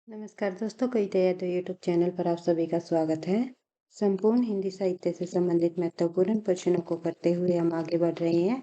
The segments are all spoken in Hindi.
नमस्कार दोस्तों, कविता यादव यूट्यूब चैनल पर आप सभी का स्वागत है। संपूर्ण हिंदी साहित्य से संबंधित महत्वपूर्ण प्रश्नों को करते हुए हम आगे बढ़ रहे हैं।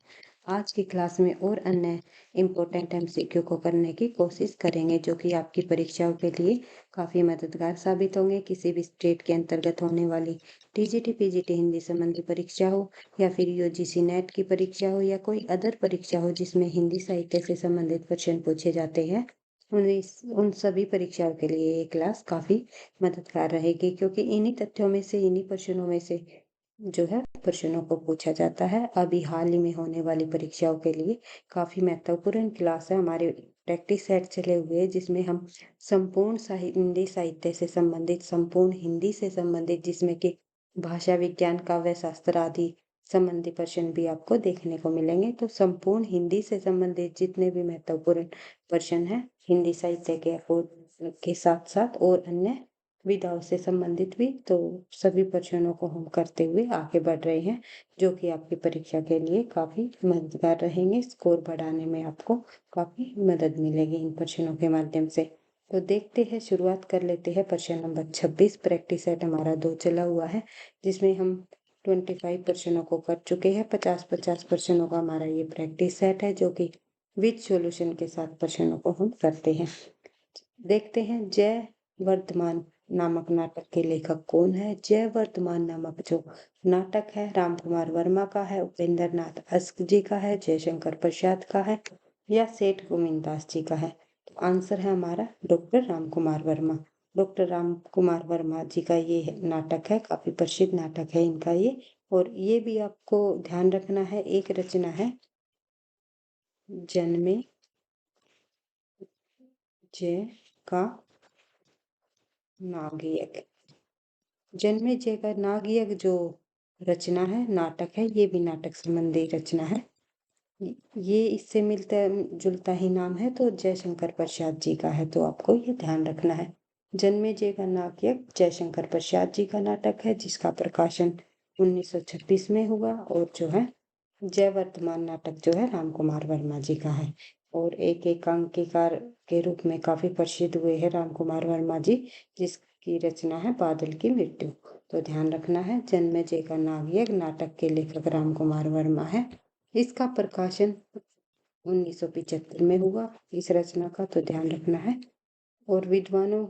आज की क्लास में और अन्य इम्पोर्टेंट एमसीक्यू को करने की कोशिश करेंगे, जो कि आपकी परीक्षाओं के लिए काफ़ी मददगार साबित होंगे। किसी भी स्टेट के अंतर्गत होने वाली टीजीटी पीजीटी हिंदी संबंधी परीक्षा हो, या फिर यूजीसी नेट की परीक्षा हो, या कोई अदर परीक्षा हो जिसमें हिंदी साहित्य से संबंधित प्रश्न पूछे जाते हैं, उन सभी परीक्षाओं के लिए ये क्लास काफ़ी मददगार रहेगी, क्योंकि इन्हीं तथ्यों में से, इन्हीं प्रश्नों में से जो है प्रश्नों को पूछा जाता है। अभी हाल ही में होने वाली परीक्षाओं के लिए काफ़ी महत्वपूर्ण क्लास है। हमारे प्रैक्टिस सेट चले हुए हैं, जिसमें हम संपूर्ण हिंदी साहित्य से संबंधित, संपूर्ण हिंदी से संबंधित, जिसमें कि भाषा विज्ञान, काव्य शास्त्र आदि संबंधी प्रश्न भी आपको देखने को मिलेंगे। तो संपूर्ण हिंदी से संबंधित जितने भी महत्वपूर्ण प्रश्न हैं हिंदी साहित्य के साथ साथ और अन्य विधाओं से संबंधित भी, तो सभी प्रश्नों को हम करते हुए आगे बढ़ रहे हैं, जो कि आपकी परीक्षा के लिए काफ़ी मददगार रहेंगे। स्कोर बढ़ाने में आपको काफ़ी मदद मिलेगी इन प्रश्नों के माध्यम से। तो देखते हैं, शुरुआत कर लेते हैं। प्रश्न नंबर 26 प्रैक्टिस सेट हमारा 2 चला हुआ है, जिसमें हम 25 प्रश्नों को कर चुके हैं। 50-50 प्रश्नों का हमारा ये प्रैक्टिस सेट है, जो कि विद सॉल्यूशन के साथ प्रश्नों को हम करते हैं। देखते हैं, जय वर्धमान नामक नाटक के लेखक कौन है। जय वर्धमान नामक जो नाटक है रामकुमार वर्मा का है, उपेंद्र नाथ अस्क जी का है, जयशंकर प्रसाद का है, या सेठ गोविंददास जी का है। तो आंसर है हमारा डॉक्टर रामकुमार वर्मा। डॉक्टर रामकुमार वर्मा जी का ये नाटक है, काफी प्रसिद्ध नाटक है इनका ये। और ये भी आपको ध्यान रखना है, एक रचना है जन्मे जय का नागयज्ञ। जन्मेजय का नागयज्ञ जो रचना है, नाटक है, ये भी नाटक संबंधी रचना है। ये इससे मिलता जुलता ही नाम है, तो जयशंकर प्रसाद जी का है, तो आपको ये ध्यान रखना है। जन्मेजय का नागयज्ञ जयशंकर प्रसाद जी का नाटक है, जिसका प्रकाशन 1936 में हुआ। और जो है जय वर्तमान नाटक जो है रामकुमार वर्मा जी का है, और एक एकांकीकार के रूप में काफी प्रसिद्ध हुए हैं रामकुमार वर्मा जी, जिसकी रचना है बादल की मृत्यु। तो ध्यान रखना है, जन्मेजय का नागयज्ञ नाटक के लेखक रामकुमार वर्मा है। इसका प्रकाशन 1975 में हुआ इस रचना का, तो ध्यान रखना है। और विद्वानों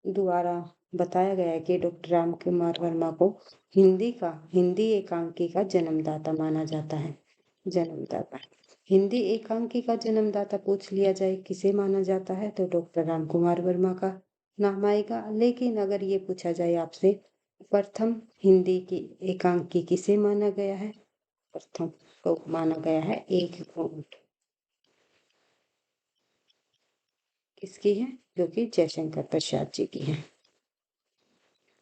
द्वारा बताया गया है कि डॉक्टर रामकुमार वर्मा को हिंदी एकांकी का जन्मदाता माना जाता है। जन्मदाता हिंदी एकांकी का जन्मदाता पूछ लिया जाए किसे माना जाता है, तो डॉक्टर रामकुमार वर्मा का नाम आएगा। लेकिन अगर ये पूछा जाए आपसे प्रथम हिंदी की एकांकी किसे माना गया है, प्रथम को माना गया है एक घूंट, किसकी है, जो कि जयशंकर प्रसाद जी की है।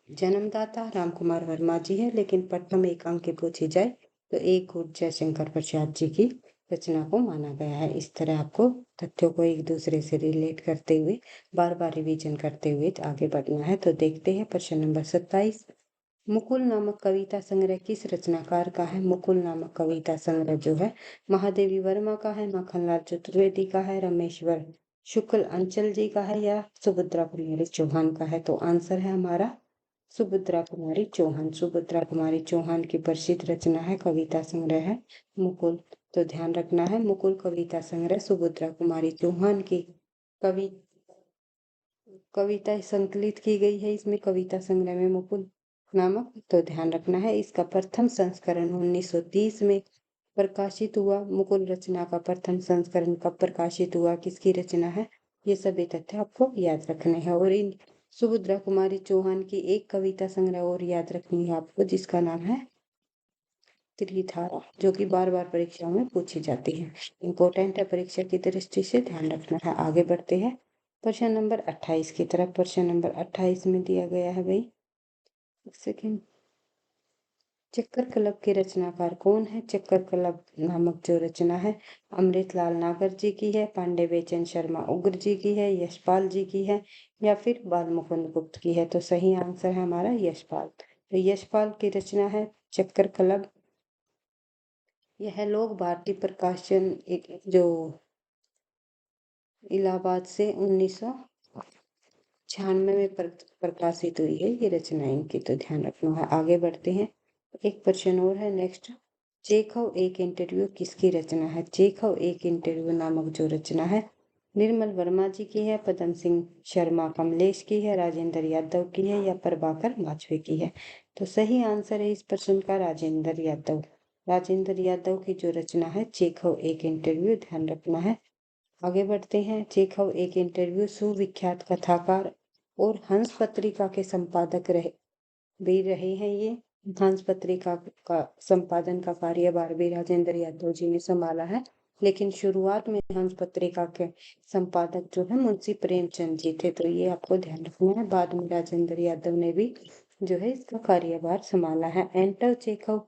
जन्मदाता रामकुमार वर्मा जी है, लेकिन प्रथम एकांकी पूछी जाए तो एक घूंट जयशंकर प्रसाद जी की रचना को माना गया है। इस तरह आपको तथ्यों को एक दूसरे से रिलेट करते हुए, बार बार रिवीजन करते हुए आगे बढ़ना है। तो देखते हैं प्रश्न नंबर 27। मुकुल नामक कविता संग्रह किस रचनाकार का है। मुकुल नामक कविता संग्रह जो है महादेवी वर्मा का है, माखनलाल चतुर्वेदी का है, रमेश्वर शुक्ल अंचल जी का है, या सुभद्रा कुमारी चौहान का है। तो आंसर है हमारा सुभद्रा कुमारी चौहान। सुभद्रा कुमारी चौहान की प्रसिद्ध रचना है, कविता संग्रह है मुकुल। तो ध्यान रखना है, मुकुल कविता संग्रह सुभद्रा कुमारी चौहान की कवि कविता संकलित की गई है इसमें, कविता संग्रह में मुकुल नामक। तो ध्यान रखना है, इसका प्रथम संस्करण 1930 में प्रकाशित हुआ। मुकुल रचना का प्रथम संस्करण कब प्रकाशित हुआ, किसकी रचना है, ये सभी तथ्य आपको याद रखने हैं। और इन सुभद्रा कुमारी चौहान की एक कविता संग्रह और याद रखनी है आपको, जिसका नाम है त्रिधारा, जो कि बार बार परीक्षाओं में पूछी जाती है। इंपॉर्टेंट है परीक्षा की दृष्टि से, ध्यान रखना है। आगे बढ़ते हैं प्रश्न नंबर 28 की तरफ। प्रश्न नंबर 28 में दिया गया है भाई, एक सेकेंड, चक्कर क्लब के रचनाकार कौन है। चक्कर क्लब नामक जो रचना है अमृतलाल नागर जी की है, पांडे बेचन शर्मा उग्र जी की है, यशपाल जी की है, या फिर बाल मुकुंद गुप्त की है। तो सही आंसर है हमारा यशपाल। तो यशपाल की रचना है चक्कर क्लब। यह लोग भारतीय प्रकाशन एक जो इलाहाबाद से 96 में प्रकाशित हुई है ये रचना इनकी, तो ध्यान रखना है। आगे बढ़ते हैं, एक प्रश्न और है नेक्स्ट। चेखव एक इंटरव्यू किसकी रचना है? चेखव एक इंटरव्यू नामक जो रचना है निर्मल वर्मा जी की है, पदम सिंह शर्मा कमलेश की है, राजेंद्र यादव की है या प्रभाकर माछवे की है? तो सही आंसर है इस प्रश्न का राजेंद्र यादव। राजेंद्र यादव की जो रचना है चेखव एक इंटरव्यू, ध्यान रखना है। आगे बढ़ते हैं, चेखव एक इंटरव्यू सुविख्यात कथाकार और हंस पत्रिका के संपादक भी रहे हैं ये। हंस पत्रिका का संपादन का कार्यभार भी राजेंद्र यादव जी ने संभाला है, लेकिन शुरुआत में हंस पत्रिका के संपादक जो है मुंशी प्रेमचंद जी थे, तो ये आपको ध्यान रखना है। बाद में राजेंद्र यादव ने भी जो है इसका कार्यभार संभाला है। एंटर चेखव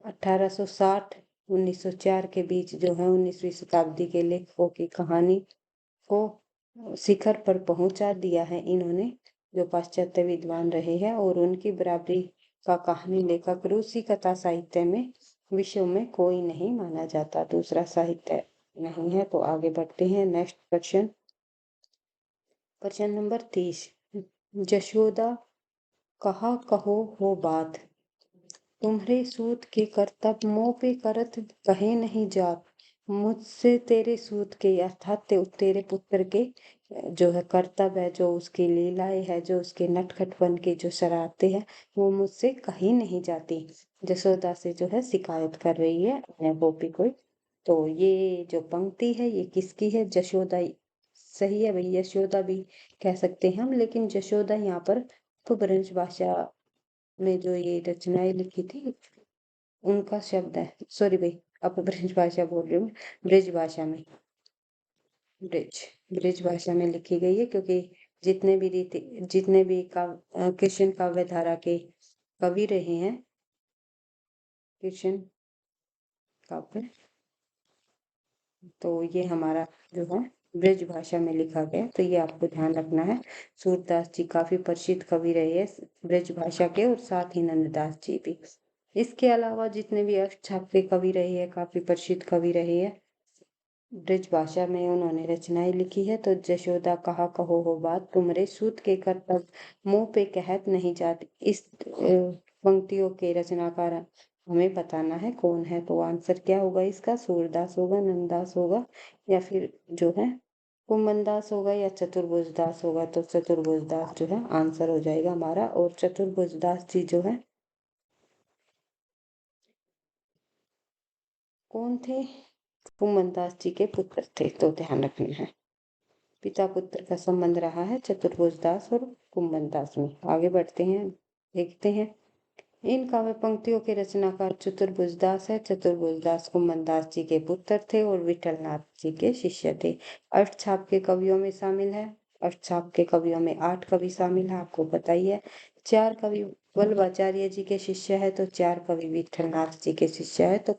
1860 1904 के बीच जो है 19वीं शताब्दी के लेखकों की कहानी को शिखर पर पहुंचा दिया है इन्होंने, जो पाश्चात्य विद्वान रहे हैं, और उनकी बराबरी का कहानी लेखक रूसी कथा साहित्य में विश्व में कोई नहीं माना जाता, दूसरा साहित्य नहीं है। तो आगे बढ़ते हैं नेक्स्ट क्वेश्चन, प्रश्न नंबर 30। जशोदा कहा कहो हो बात, तुम्हारे सूत के करतब मोह पे करत कहे नहीं जात, मुझसे तेरे सूत के अर्थात तेरे पुत्र के जो है कर्तव्य है, जो उसकी लीलाएं है, जो उसके नटखटपन की जो शरारतें हैं, वो मुझसे कही नहीं जाती। जसोदा से जो है शिकायत कर रही है अपने गोपी को। तो ये जो पंक्ति है ये किसकी है? जशोदा। सही है भाई, यशोदा भी कह सकते हैं हम, लेकिन जशोदा यहाँ पर तो ब्रज भाषा में जो ये रचनाएं लिखी थी उनका शब्द है। सॉरी भाई, अब ब्रज भाषा बोल रही हूँ, ब्रज भाषा में, ब्रज ब्रज भाषा में लिखी गई है, क्योंकि जितने भी कृष्ण काव्य धारा के कवि रहे हैं, कृष्ण काव्य, तो ये हमारा जो है ब्रज भाषा में लिखा गया, तो ये आपको ध्यान रखना है। सूरदास जी काफी प्रसिद्ध कवि रहे हैं ब्रज भाषा के, और साथ ही नंददास जी भी। इसके अलावा जितने भी अष्टछाप के कवि रहे हैं, काफी प्रसिद्ध कवि रहे हैं, ब्रज भाषा में उन्होंने रचनाएं लिखी है। तो जशोदा कहा कहो हो बात, तुमरे सूत के करतब मुंह पे कहत नहीं जाती, इस पंक्तियों के रचनाकार हमें बताना है कौन है। तो आंसर क्या होगा इसका? सूरदास होगा, नंददास होगा, या फिर जो है कुमनदास होगा, या चतुर्भुजदास होगा। तो चतुर्भुजदास जो है आंसर हो जाएगा हमारा। और चतुर्भुजदास जी जो है कौन थे? कुमनदास जी के पुत्र थे, तो ध्यान रखना है। पिता पुत्र का संबंध रहा है चतुर्भुज दास और कुंभन दास में। आगे बढ़ते हैं, देखते हैं। इन काव्य पंक्तियों के रचनाकार चतुर्भुज दास है। चतुर्भुज दास कुंभन दास जी के पुत्र थे और विठलनाथ जी के शिष्य थे। अष्टछाप के कवियों में शामिल है। अष्टछाप के कवियों में 8 कवि शामिल है, आपको पता ही है। 4 कवि वल्लभाचार्य जी के शिष्य है, तो 4 कवि विठलनाथ जी के शिष्य है। तो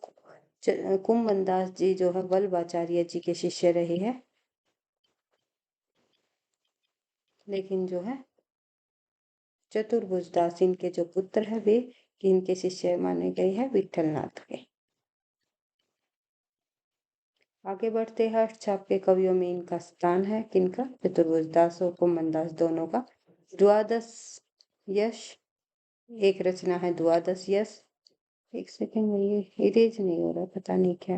कुंभन दास जी जो है वल्लभाचार्य जी के शिष्य रहे हैं, लेकिन जो है चतुर्भुज दास इनके जो पुत्र है वे इनके शिष्य माने गए हैं विठलनाथ के। आगे बढ़ते हैं, अष्टछाप के कवियों में इनका स्थान है किनका? चतुर्भुज दास और कुंभन दास दोनों का। द्वादश यश एक रचना है, द्वादश यश। एक सेकंड में ये इरेज नहीं हो रहा, पता नहीं क्या।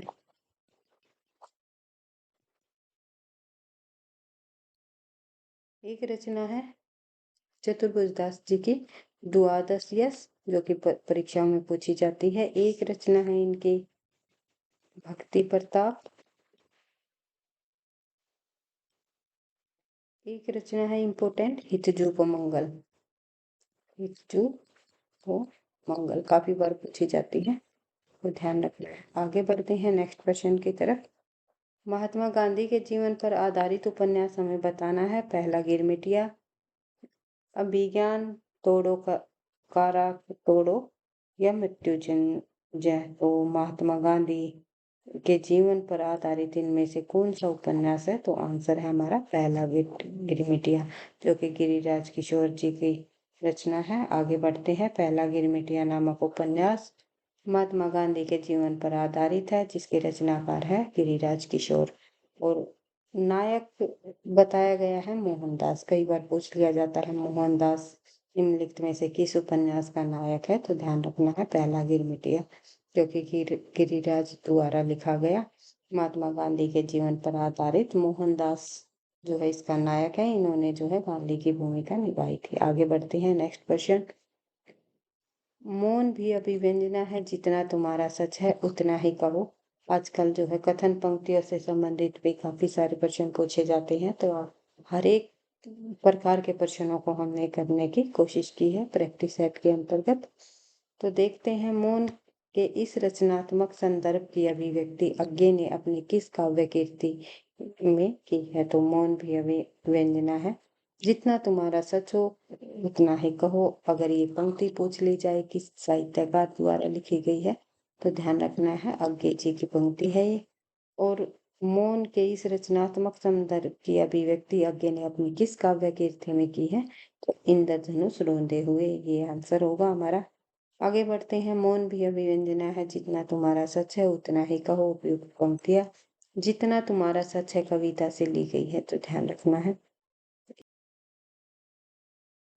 एक रचना है चतुर्भुज दास जी की द्वादश यश, जो कि परीक्षाओं में पूछी जाती है। एक रचना है इनकी भक्ति प्रताप। एक रचना है इम्पोर्टेंट हितजूप मंगल। हितजूप वो मंगल काफी बार पूछी जाती है, तो ध्यान रखना है। आगे बढ़ते हैं नेक्स्ट क्वेश्चन की तरफ। महात्मा गांधी के जीवन पर आधारित उपन्यास हमें बताना है। पहला गिरमिटिया, अभिज्ञान तोड़ो कारा तोड़ो, या मृत्युंजय। तो महात्मा गांधी के जीवन पर आधारित इनमें से कौन सा उपन्यास है? तो आंसर है हमारा पहला गिरमिटिया, जो कि गिरिराज किशोर जी की रचना है। आगे बढ़ते हैं, पहला गिरमिटिया नामक उपन्यास महात्मा गांधी के जीवन पर आधारित है, जिसके रचनाकार है गिरिराज किशोर। और नायक बताया गया है मोहनदास। कई बार पूछ लिया जाता है मोहनदास निम्नलिखित में से किस उपन्यास का नायक है, तो ध्यान रखना है पहला गिरमिटिया, जो कि गिरिराज द्वारा लिखा गया महात्मा गांधी के जीवन पर आधारित। मोहनदास जो है इसका नायक है। इन्होंने जो है गांधी की भूमिका निभाई थी। आगे बढ़ते हैं, नेक्स्ट क्वेश्चन। मौन भी अभिव्यंजना है, जितना तुम्हारा सच है उतना ही कहो। आजकल जो है कथन पंक्तियों से संबंधित भी काफी सारे प्रश्न पूछे जाते हैं, तो हर एक प्रकार के प्रश्नों को हमने करने की कोशिश की है प्रैक्टिस सेट के अंतर्गत। तो देखते हैं, मौन के इस रचनात्मक संदर्भ की अभिव्यक्ति अज्ञे ने अपनी किस काव्य कीर्ति में की है, तो मौन भी अभिव्यंजना है, जितना तुम्हारा सच हो उतना ही कहो। अगर ये पंक्ति पूछ ली जाए किस साहित्यकार द्वारा लिखी गई है, तो ध्यान रखना है अज्ञे जी की पंक्ति है ये। और मौन के इस रचनात्मक संदर्भ की अभिव्यक्ति अज्ञे ने अपनी किस काव्य कीर्ति में की है, तो इंद्रधनुष रोंदे हुए, ये आंसर होगा हमारा। आगे बढ़ते हैं, मौन भी अभिव्यंजना है, जितना तुम्हारा सच है उतना ही कहो। उपयुक्त पंक्तियां जितना तुम्हारा सच है कविता से ली गई है, तो ध्यान रखना है।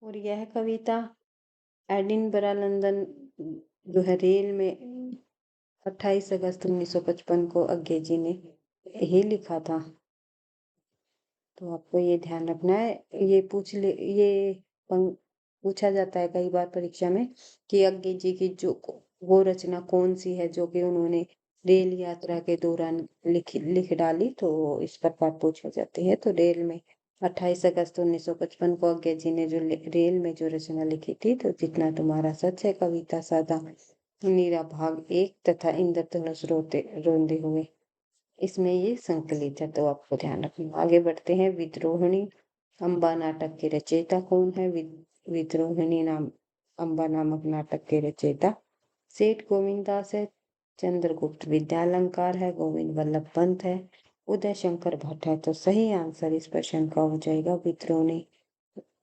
और यह कविता एडिनबरा लंदन जो है रेल में 28 अगस्त 1955 को अज्ञे जी ने ही लिखा था। तो आपको ये ध्यान रखना है। ये पूछा जाता है कई बार परीक्षा में कि अज्ञे जी की जो वो रचना कौन सी है जो कि उन्होंने रेल यात्रा के दौरान लिख डाली, तो इस प्रकार पूछे जाते हैं। तो रेल में 28 अगस्त 1955 को अज्ञे जी ने जो रेल में जो रचना लिखी थी, तो जितना तुम्हारा सच है कविता सादा नीरा भाग 1 तथा इंद्रधनुष रोंदे हुए, इसमें ये संकलित है, तो आपको ध्यान रखना। आगे बढ़ते हैं, विद्रोहिणी अम्बा नाटक के रचयिता कौन है। विद्रोहिणी नाम अम्बा नामक नाटक के रचयिता सेठ गोविंद दास है, चंद्रगुप्त विद्यालंकार है, गोविंद वल्लभ पंत है, उदय शंकर भट्ट है। तो सही आंसर इस प्रश्न का हो जाएगा विद्रोहिणी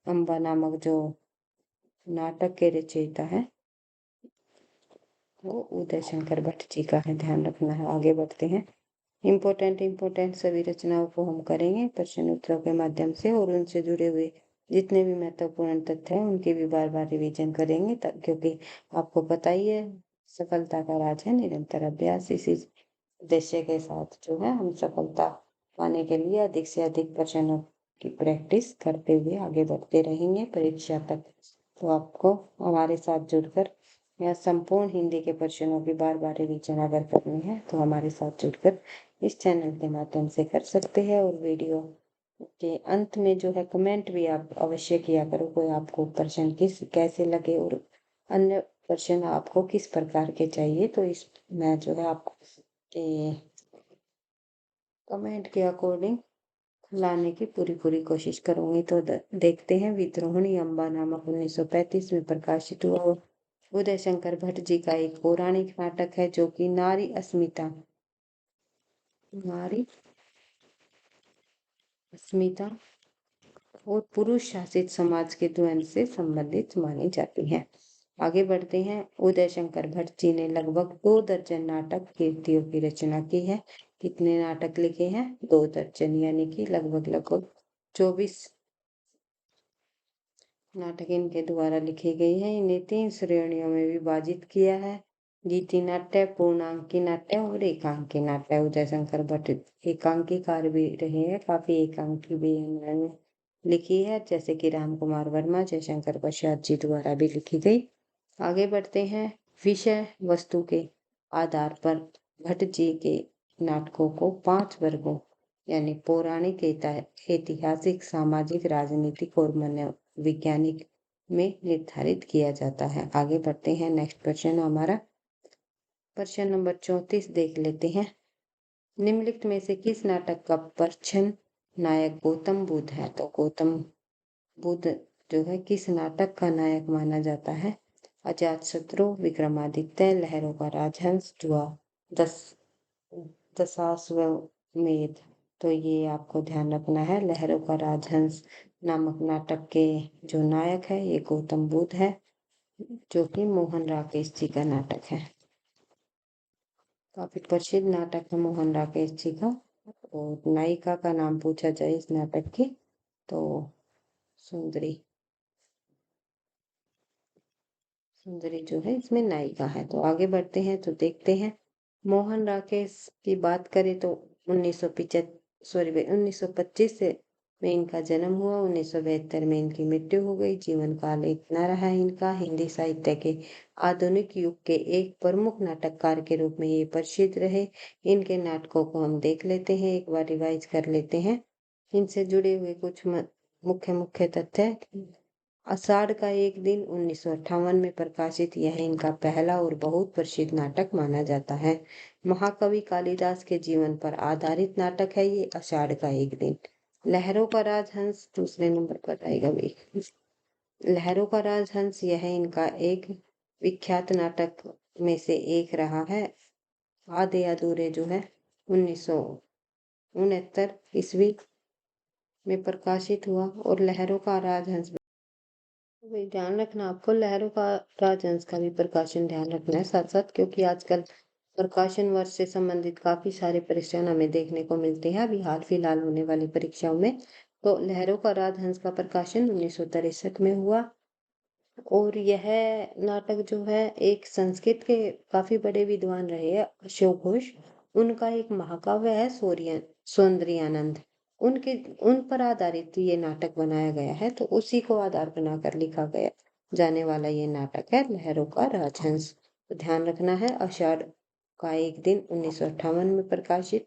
अम्बा नामक जो नाटक के रचयिता है वो उदय शंकर भट्ट जी का है, ध्यान रखना है। आगे बढ़ते हैं, इम्पोर्टेंट सभी रचनाओं को हम करेंगे प्रश्न उत्तरों के माध्यम से, और उनसे जुड़े हुए जितने भी महत्वपूर्ण तथ्य हैं उनके भी बार बार रिवीजन करेंगे, क्योंकि आपको पता ही है सफलता का राज है निरंतर अभ्यास। इसी उद्देश्य के साथ जो है हम सफलता पाने के लिए अधिक से अधिक प्रश्नों की प्रैक्टिस करते हुए आगे बढ़ते रहेंगे परीक्षा तक। तो आपको हमारे साथ जुड़कर या संपूर्ण हिंदी के प्रश्नों की बार बार रिवीजन अगर करनी है, तो हमारे साथ जुड़कर इस चैनल के माध्यम से कर सकते हैं। और वीडियो के अंत में जो है कमेंट भी आप अवश्य किया करो, कोई आपको प्रश्न कैसे लगे और अन्य प्रश्न आपको किस प्रकार के चाहिए, तो इस मैं जो है आपको कमेंट के अकॉर्डिंग लाने की पूरी कोशिश करूंगी। तो देखते हैं, विद्रोहिणी अम्बा नामक 1935 में प्रकाशित हुआ उदय शंकर भट्ट जी का एक पौराणिक नाटक है, जो कि नारी अस्मिता और पुरुष शासित समाज के द्वंद्व से संबंधित मानी जाती है। आगे बढ़ते हैं, उदय शंकर भट्ट जी ने लगभग 2 दर्जन नाटक कृतियों की रचना की है। कितने नाटक लिखे हैं? 2 दर्जन, यानी कि लगभग 24 नाटक इनके द्वारा लिखे गए हैं। इन्हें 3 श्रेणियों में विभाजित किया है, गीति नाट्य, पूर्णांकी नाट्य और एकांकी नाट्य। उदय शंकर भट्ट एकांकीकार भी रहे हैं, काफी एकांकी भी इन्होंने लिखी है, जैसे कि राम कुमार वर्मा, जयशंकर प्रसाद जी द्वारा भी लिखी गई। आगे बढ़ते हैं, विषय वस्तु के आधार पर भट्ट जी के नाटकों को 5 वर्गों यानी पौराणिक, ऐतिहासिक, सामाजिक, राजनीतिक और मनोवैज्ञानिक में निर्धारित किया जाता है। आगे बढ़ते हैं, नेक्स्ट क्वेश्चन हमारा प्रश्न नंबर 34 देख लेते हैं। निम्नलिखित में से किस नाटक का प्रच्छन्न नायक गौतम बुद्ध है? तो गौतम बुद्ध जो है किस नाटक का नायक माना जाता है? अजातशत्रु, विक्रमादित्य, लहरों का राजहंस, जुआ, दशाश्वमेध। तो ये आपको ध्यान रखना है, लहरों का राजहंस नामक नाटक के जो नायक है ये गौतम बुद्ध है, जो कि मोहन राकेश जी का नाटक है। काफी प्रसिद्ध नाटक है मोहन राकेश जी का। और नायिका का नाम पूछा जाए इस नाटक की तो सुंदरी। सुंदरी जो है इसमें नायिका है। तो आगे बढ़ते हैं तो देखते हैं। मोहन राकेश की बात करें तो 1925 से में इनका जन्म हुआ। 1972 में इनकी मृत्यु हो गई। जीवन काल इतना रहा इनका। हिंदी साहित्य के आधुनिक युग के एक प्रमुख नाटककार के रूप में ये प्रसिद्ध रहे। इनके नाटकों को हम देख लेते हैं, एक बार रिवाइज कर लेते हैं। इनसे जुड़े हुए कुछ मुख्य मुख्य तथ्य। आषाढ़ का एक दिन 1958 में प्रकाशित यह इनका पहला और बहुत प्रसिद्ध नाटक माना जाता है। महाकवि कालिदास के जीवन पर आधारित नाटक है ये आषाढ़ का एक दिन। लहरों का राजहंस दूसरे नंबर पर आएगा भाई। लहरों का राजहंस यह इनका एक विख्यात नाटक में से एक रहा है। आधे अधूरे जो है 1969 ईस्वी में प्रकाशित हुआ। और लहरों का राजहंस भाई ध्यान रखना, आपको लहरों का राजहंस का भी प्रकाशन ध्यान रखना है साथ साथ, क्योंकि आजकल प्रकाशन वर्ष से संबंधित काफी सारे परीक्षण हमें देखने को मिलते हैं अभी हाल फिलहाल होने वाली परीक्षाओं में। तो लहरों का राजहंस का प्रकाशन 1963 में हुआ। और यह नाटक जो है एक संस्कृत के काफी बड़े विद्वान रहे हैं अशोक घोष। उनका एक महाकाव्य है सौंदर्यानंद। उनके उन पर आधारित ये नाटक बनाया गया है। तो उसी को आधार बनाकर लिखा गया जाने वाला ये नाटक है लहरों का राजहंस। तो ध्यान रखना है, आषाढ़ का एक दिन 1958 में प्रकाशित।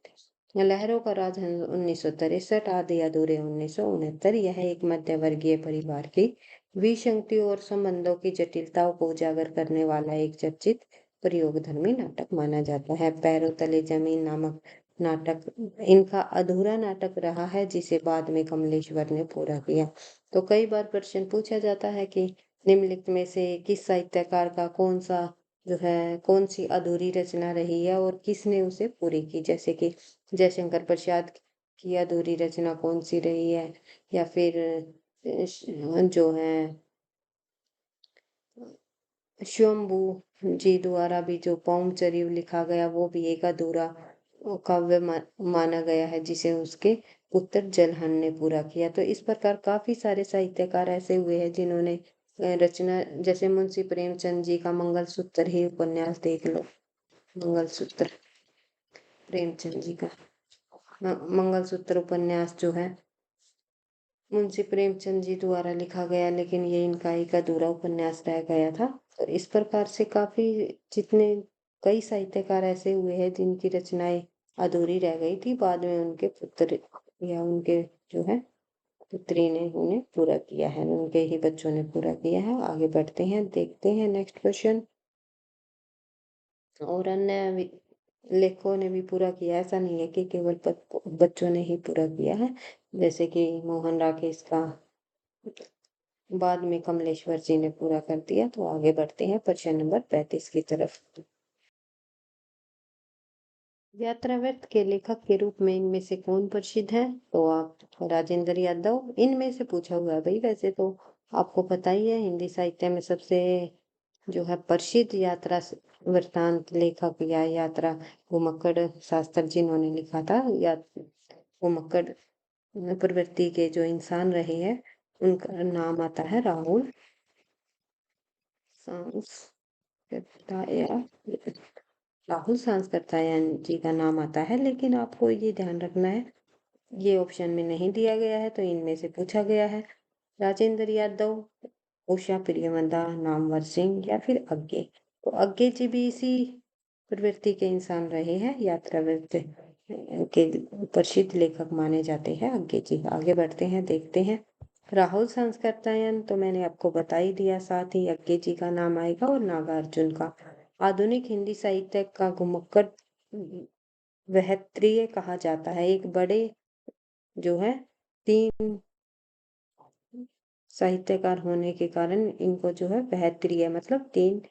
लहरों का राजहंस 1963, आधे अधूरे 1969। यह एक मध्य वर्गीय परिवार की विसंगतियों और संबंधों की जटिलताओं को उजागर करने वाला एक चर्चित प्रयोगधर्मी नाटक माना जाता है। पैरों तले जमीन नामक नाटक इनका अधूरा नाटक रहा है, जिसे बाद में कमलेश्वर ने पूरा किया। तो कई बार प्रश्न पूछा जाता है कि निम्नलिखित में से किस साहित्यकार का कौन सा जो है कौन सी अधूरी रचना रही है और किसने उसे पूरी की। जैसे कि जयशंकर प्रसाद की अधूरी रचना कौन सी रही है, या फिर जो है शंभू जी द्वारा भी जो पौंचर्य लिखा गया वो भी एक अधूरा काव्य माना गया है, जिसे उसके पुत्र जलहन ने पूरा किया। तो इस प्रकार काफी सारे साहित्यकार ऐसे हुए हैं जिन्होंने रचना, जैसे मुंशी प्रेमचंद जी का मंगलसूत्र ही उपन्यास देख लो। मंगलसूत्र प्रेमचंद जी का मंगलसूत्र उपन्यास जो है मुंशी प्रेमचंद जी द्वारा लिखा गया, लेकिन ये इनका एक अधूरा उपन्यास रह गया था। तो इस प्रकार से काफी जितने कई साहित्यकार ऐसे हुए हैं जिनकी रचनाएं अधूरी रह गई थी, बाद में उनके पुत्र या उनके जो है पुत्री ने उन्हें पूरा किया है, उनके ही बच्चों ने पूरा किया है। आगे बढ़ते हैं, देखते हैं नेक्स्ट क्वेश्चन। और अन्य लेखकों ने भी पूरा किया, ऐसा नहीं है कि केवल बच्चों ने ही पूरा किया है। जैसे कि मोहन राकेश का बाद में कमलेश्वर जी ने पूरा कर दिया। तो आगे बढ़ते हैं प्रश्न नंबर 35 की तरफ। यात्रा व्यर्थ के लेखक के रूप में इनमें से कौन प्रसिद्ध है? तो आप राजेंद्र यादव। इनमें से पूछा हुआ है भाई, वैसे तो आपको पता ही है हिंदी साहित्य में सबसे जो है प्रसिद्ध यात्रा वृत्तांत लेखक या यात्रा घुमक्कड़ शास्त्र जिन्होंने लिखा था, या घुमक्कड़ प्रवृत्ति के जो इंसान रहे हैं उनका नाम आता है राहुल सांसकटाया। राहुल सांसकटायन जी का नाम आता है, लेकिन आपको ये ध्यान रखना है ये ऑप्शन में नहीं दिया गया है, तो इनमें से पूछा गया है राजेंद्र यादव, उषा प्रियवंदा, नामवर सिंह या फिर अज्ञे। तो अज्ञे जी भी इसी प्रवृत्ति के इंसान रहे हैं, यात्रा वृत्त के प्रसिद्ध लेखक माने जाते हैं अज्ञे जी। आगे बढ़ते हैं, देखते हैं। राहुल सांस्कृत्यायन तो मैंने आपको बता ही दिया, साथ ही अज्ञे जी का नाम आएगा और नागार्जुन का। आधुनिक हिंदी साहित्य का घुमक्कड़ वहत्रीय कहा जाता है। एक बड़े जो है तीन साहित्यकार होने के कारण इनको जो है बहत्रीय मतलब तीन,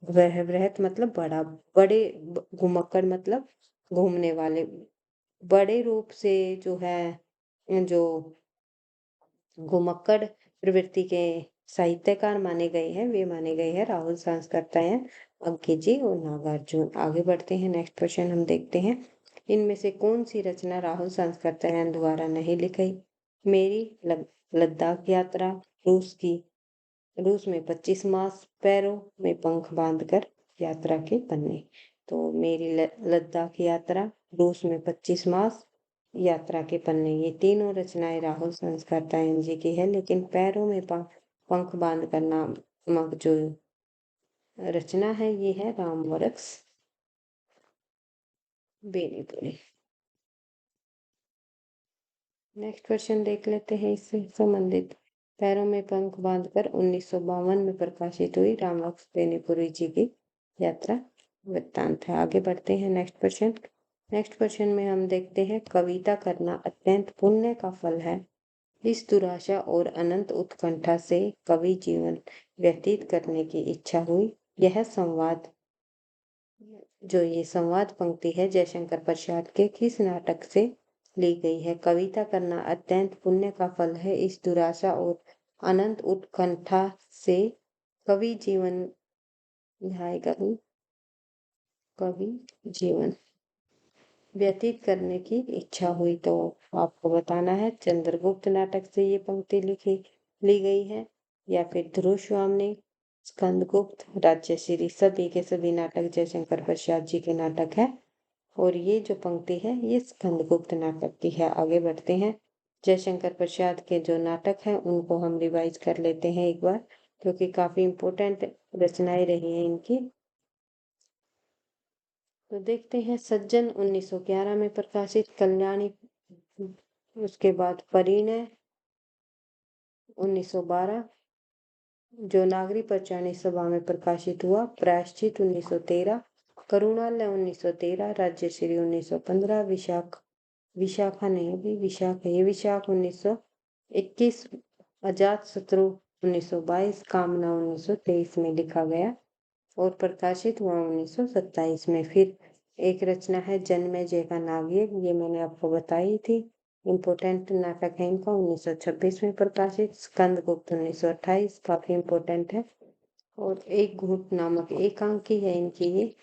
वह बृहत मतलब बड़ा, बड़े घुमक्कड़ मतलब घूमने वाले, बड़े रूप से जो है जो घुमक्कड़ प्रवृत्ति के साहित्यकार माने गए हैं वे माने गए हैं राहुल सांस्कृत्यायन, अंकित जी और नागार्जुन। आगे बढ़ते हैं, नेक्स्ट क्वेश्चन हम देखते हैं। इनमें से कौन सी रचना राहुल सांस्कृत्यायन द्वारा नहीं लिखी? मेरी लद्दाख यात्रा, रूस में 25 मास, पैरों में पंख बांधकर यात्रा के पन्ने। तो मेरी लद्दाख यात्रा, रूस में 25 मास, यात्रा के पन्ने, ये तीनों रचनाएं राहुल सांस्कृत्यायन जी की है। लेकिन पैरों में पंख बांधकर नामक जो रचना है ये है रामवरक्स बेनीपुरी। नेक्स्ट क्वेश्चन देख लेते हैं इससे संबंधित। पैरों में पंख बांधकर 1952 में प्रकाशित हुई रामवक्स बेनीपुरी जी की यात्रा वृत्तांत है। आगे बढ़ते हैं नेक्स्ट क्वेश्चन। नेक्स्ट क्वेश्चन में हम देखते हैं, कविता करना अत्यंत पुण्य का फल है। इस दुराशा और अनंत उत्कंठा से कवि जीवन व्यतीत करने की इच्छा हुई। यह संवाद ये संवाद पंक्ति है जयशंकर प्रसाद के किस नाटक से ली गई है? कविता करना अत्यंत पुण्य का फल है। इस दुराशा और अनंत उत्कंठा से कवि जीवन कवि जीवन व्यतीत करने की इच्छा हुई। तो आपको बताना है चंद्रगुप्त नाटक से ये पंक्ति ली गई है, या फिर ध्रुव स्वामी, स्कंदगुप्त, राज्यश्री, सभी के सभी नाटक जयशंकर प्रसाद जी के नाटक है। और ये जो पंक्ति है ये स्कंदगुप्त नाटक की है। आगे बढ़ते हैं। जयशंकर प्रसाद के जो नाटक हैं उनको हम रिवाइज कर लेते हैं एक बार, क्योंकि काफी इंपोर्टेंट रचनाएं रही हैं इनकी। तो देखते हैं, सज्जन 1911 में प्रकाशित, कल्याणी, उसके बाद परिणय 1912 जो नागरी पंचायत सभा में प्रकाशित हुआ, प्रायश्चित 1913, करुणालय 1913, राज्यश्री 1915, विशाखा नहीं अभी विशाख है ये, विशाख 1921, अजात शत्रु 1922, कामना 1923 में लिखा गया और प्रकाशित हुआ 1927 में। फिर एक रचना है जन्मेजय का नागयज्ञ, ये मैंने आपको बताई थी, इम्पोर्टेंट नाटक है इनका, 1926 में प्रकाशित। स्कंदगुप्त 1928, काफी इम्पोर्टेंट है। और एक घूट नामक एकांकी है इनकी, ये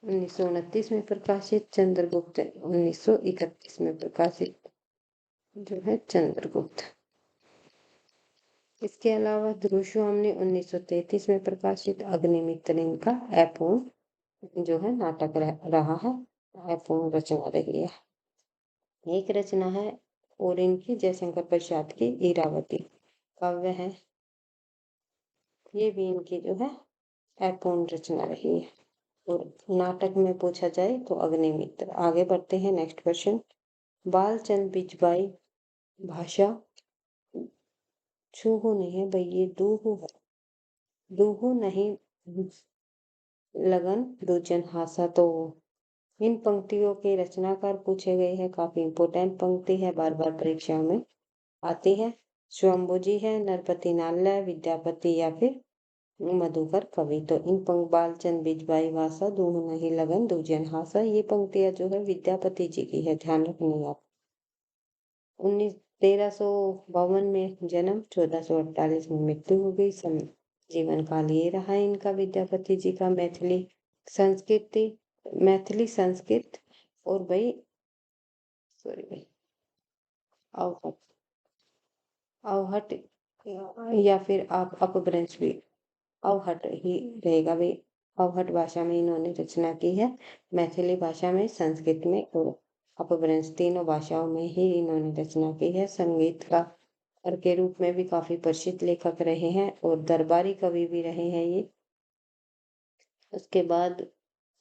1929 में प्रकाशित। चंद्रगुप्त 1931 में प्रकाशित जो है चंद्रगुप्त। इसके अलावा ध्रुव स्वामी 1933 में प्रकाशित अग्निमित्र इनका अपूर्ण जो है नाटक रहा है, अपूर्ण रचना रही है। एक रचना है और इनकी जयशंकर प्रसाद की इरावती काव्य है, ये भी इनकी जो है अपूर्ण रचना रही है। और नाटक में पूछा जाए तो अग्निमित्र। आगे बढ़ते हैं नेक्स्ट क्वेश्चन। बालचंद बिजबाई भाषा, छूहू नहीं है भाई ये दूहू है, दूहू नहीं लगन दूजन हासा। तो इन पंक्तियों के रचनाकार पूछे गए हैं, काफी इंपोर्टेंट पंक्ति है, बार बार परीक्षा में आती है। स्वयंभू जी है, नरपति नाल्य, विद्यापति या फिर मधुकर कवि। तो इन बालचंद बिजबाई भाषा, दूहू नहीं लगन दूजन हासा, ये पंक्तियां जो है विद्यापति जी की है, ध्यान रखनी आप। 1352 में जन्म, 1448 में मृत्यु हो गई। जीवन काल ये रहा इनका विद्यापति जी का। मैथिली संस्कृत और भाई अवहट अवहट या फिर आप अपभ्रंश भी अवहट ही रहेगा भाई। अवहट भाषा में इन्होंने रचना की है, मैथिली भाषा में, संस्कृत में और अपभ्रंश, तीनों भाषाओं में ही इन्होंने रचना की है। संगीतकार के रूप में भी काफी प्रसिद्ध लेखक रहे हैं और दरबारी कवि भी रहे हैं ये। उसके बाद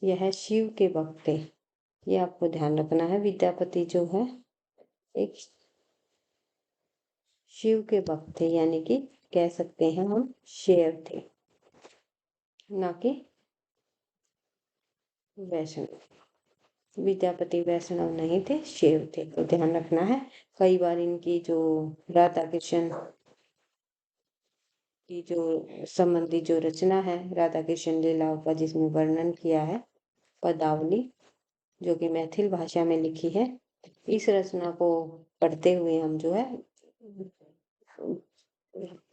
यह शिव के भक्त थे, ये आपको ध्यान रखना है। विद्यापति जो है एक शिव के भक्त थे, यानी कि कह सकते हैं हम शेर थे, ना कि वैष्णव। विद्यापति वैष्णव नहीं थे, शिव थे, तो ध्यान रखना है। कई बार इनकी जो राधा कृष्ण की जो संबंधी जो रचना है, राधा कृष्ण लीलाओं का, जिसमें वर्णन किया है, पदावली, जो कि मैथिल भाषा में लिखी है, इस रचना को पढ़ते हुए हम जो है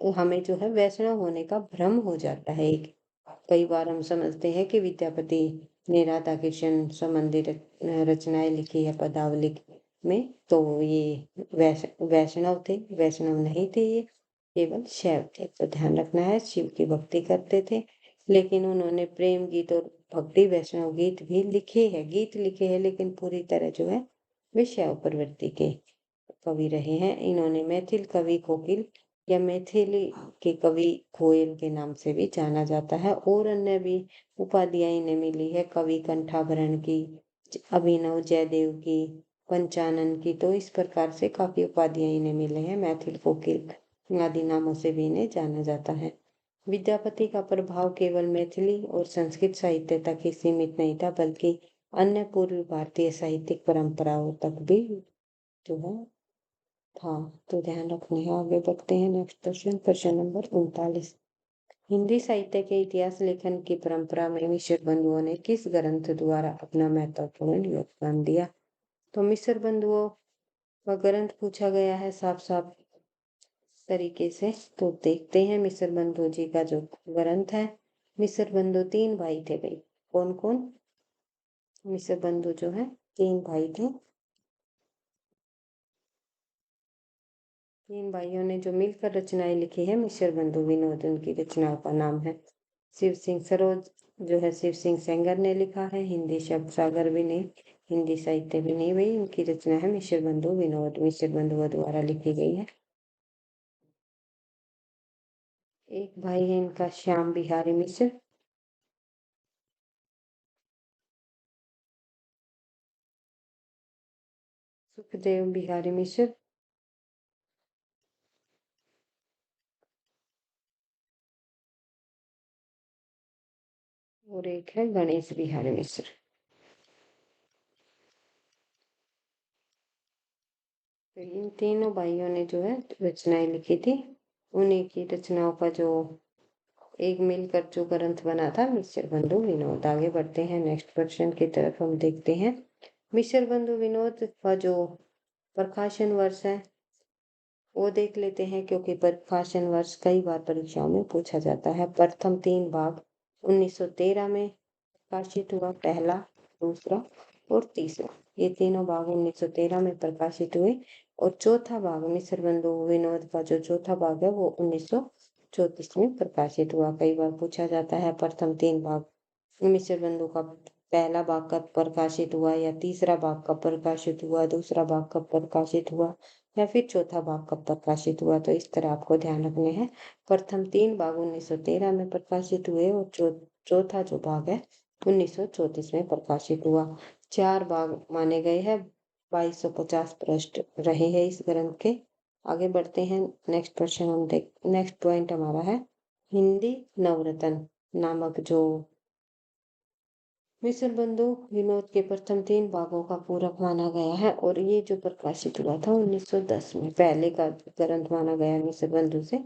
हमें जो है वैष्णव होने का भ्रम हो जाता है। एक कई बार हम समझते हैं कि विद्यापति ने राधा कृष्ण संबंधी रचनाएं लिखी है पदावली में, तो ये वैष्णव थे, वैष्णव नहीं थे, ये केवल शैव थे। तो ध्यान रखना है, शिव की भक्ति करते थे, लेकिन उन्होंने प्रेम गीत और भक्ति वैष्णव गीत भी लिखे हैं, गीत लिखे हैं, लेकिन पूरी तरह जो है वे शैव प्रवृत्ति के कवि रहे हैं। इन्होंने मैथिल कवि कोकिल या मैथिली के कवि कोयल के नाम से भी जाना जाता है, और अन्य भी उपाधियां इन्हें मिली है, कवि कंठाभरण की, अभिनव जयदेव की, पंचानन की। तो इस प्रकार से काफी उपाधियां इन्हें मिले हैं। मैथिल कोकिल आदि नामों से भी इन्हें जाना जाता है। विद्यापति का प्रभाव केवल मैथिली और संस्कृत साहित्य तक ही सीमित नहीं था, बल्कि अन्य पूर्व भारतीय साहित्यिक परंपराओं तक भी जो है था। तो ध्यान रखने हैं। आगे बढ़ते हैं। नेक्स्ट क्वेश्चन, प्रश्न नंबर 39। हिंदी साहित्य के इतिहास लेखन की परंपरा में मिश्र बंधुओं ने किस ग्रंथ द्वारा अपना महत्वपूर्ण योगदान दिया? तो मिश्र बंधुओं का ग्रंथ पूछा गया है साफ साफ तरीके से। तो देखते हैं मिश्र बंधु जी का जो ग्रंथ है। मिश्र बंधु तीन भाई थे भाई। कौन कौन? मिश्र बंधु जो है तीन भाई थे। तीन भाइयों ने जो मिलकर रचनाएं लिखी है मिश्र बंधु विनोद, उनकी रचनाओं का नाम है। शिव सिंह सरोज जो है शिव सिंह सेंगर ने लिखा है। हिंदी शब्द सागर भी नहीं, हिंदी साहित्य भी नहीं भाई, उनकी रचना है मिश्र बंधु विनोद, मिश्र बंधुओं द्वारा लिखी गई है। एक भाई है इनका श्याम बिहारी मिश्र। सुखदेव बिहारी मिश्र। और एक है गणेश बिहारी मिश्र। तो इन तीनों भाइयों ने जो है रचनाएं लिखी थी। उन्हीं की रचनाओं का जो एक मिलकर जो ग्रंथ बना था मिश्र बंधु विनोद। आगे बढ़ते हैं। नेक्स्ट क्वेश्चन की तरफ हम देखते हैं। मिश्र बंधु विनोद का जो प्रकाशन वर्ष है वो देख लेते हैं, क्योंकि प्रकाशन वर्ष कई बार परीक्षाओं में पूछा जाता है। प्रथम तीन भाग 1913 में प्रकाशित हुआ, पहला, दूसरा और तीसरा। ये तीनों भाग 1913 में प्रकाशित हुए, और चौथा भाग मिश्र बंधु विनोद का जो चौथा भाग है वो 1934 में प्रकाशित हुआ। कई बार पूछा जाता है प्रथम तीन भाग मिश्र बंधु का पहला भाग कब प्रकाशित हुआ, या तीसरा भाग कब प्रकाशित हुआ, दूसरा भाग कब प्रकाशित हुआ, या फिर चौथा भाग कब प्रकाशित हुआ। तो इस तरह आपको ध्यान रखने हैं। प्रथम तीन भाग 1913 में प्रकाशित हुए, और चौथा जो भाग है 1934 में प्रकाशित हुआ। चार भाग माने गए हैं। 2250 पृष्ठ रहे हैं इस ग्रंथ के। आगे बढ़ते हैं। नेक्स्ट क्वेश्चन हम देख नेक्स्ट पॉइंट हमारा है हिंदी नवरत्न नामक जो मिश्र बंधु विनोद के प्रथम तीन भागों का पूरक माना गया है, और ये जो प्रकाशित हुआ था 1910 में, पहले का ग्रंथ माना गया मिश्र बंधु से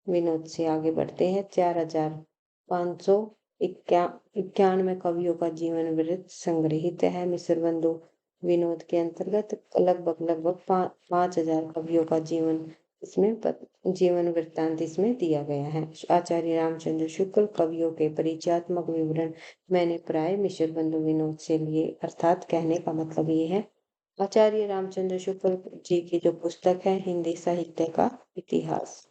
विनोद से। आगे बढ़ते हैं। 4591 कवियों का जीवन वृत्त संग्रहित है मिश्र बंधु विनोद के अंतर्गत। लगभग 5000 कवियों का जीवन वृत्तांत इसमें दिया गया है। आचार्य रामचंद्र शुक्ल कवियों के परिचयात्मक विवरण मैंने प्राय मिश्र बंधु विनोद से लिए, अर्थात कहने का मतलब ये है आचार्य रामचंद्र शुक्ल जी की जो पुस्तक है हिंदी साहित्य का इतिहास,